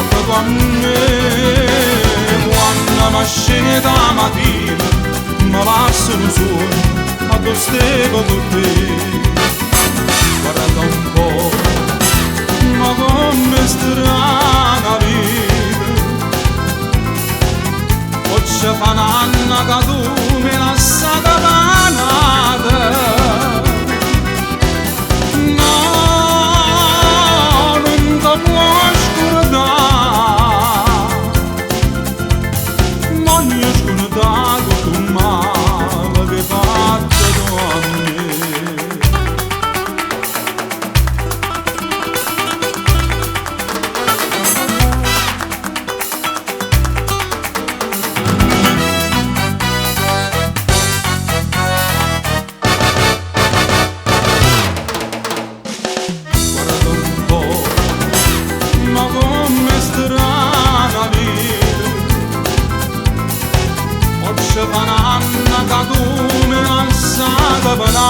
fatto con me quando mi scende da mattina mi passano solo a due stevo con te. Guarda un po', ma come strana vita, oggi fa un anno che tu mi lasci davanti. No, non ti può scordare, voglio scordare tu male che hai fatto con me. Oggi fa un anno che tu mi lasci davanti.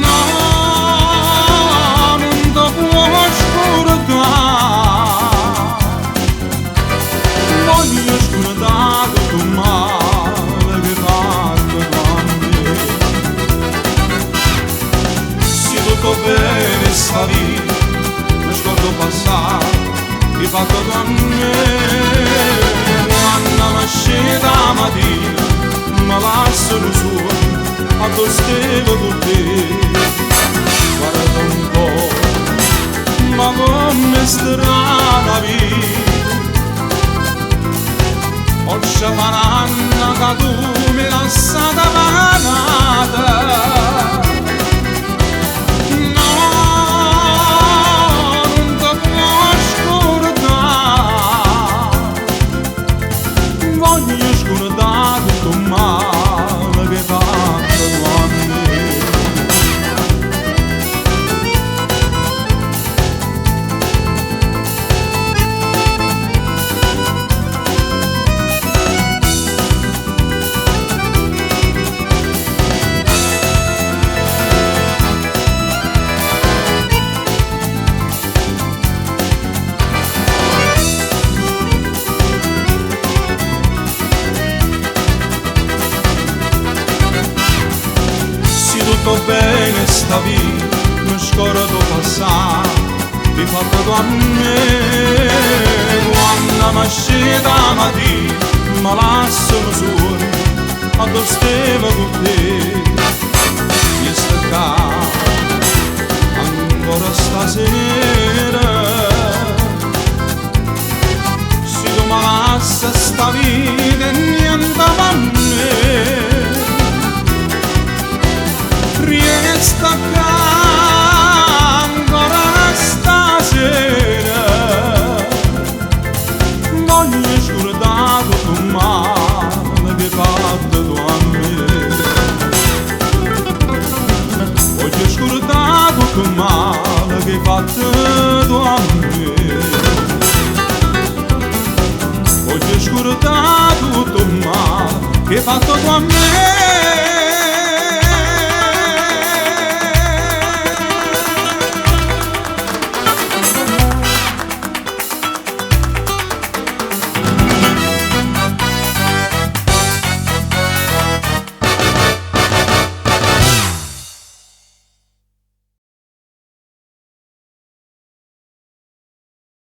No, non ti può scordare, voglio scordare tu male che hai fatto con me. Se tutto bene sta vita, mi scordo passato che hai fatto con me. Quando mi scende la mattina mi lasciano solo a due stevo con te. Guarda un po', ma come strana vita, oggi fa un anno che tu mi lasci davanti. Voglio scordare tu male che hai fatto con me. Tutto bene sta vita, mi scordo passare, ti hai fatto con me. Quando mi scende la mattina, mi lasciano solo a due stevo con te. E sto qua, ancora stasera, se tu mi lasci sta vita e niente a me, resta qua ancora stasera, voglio scordare tu male che hai fatto con me. Voglio scordare tu male che hai fatto con me. Voglio scordare tu male che hai fatto con me.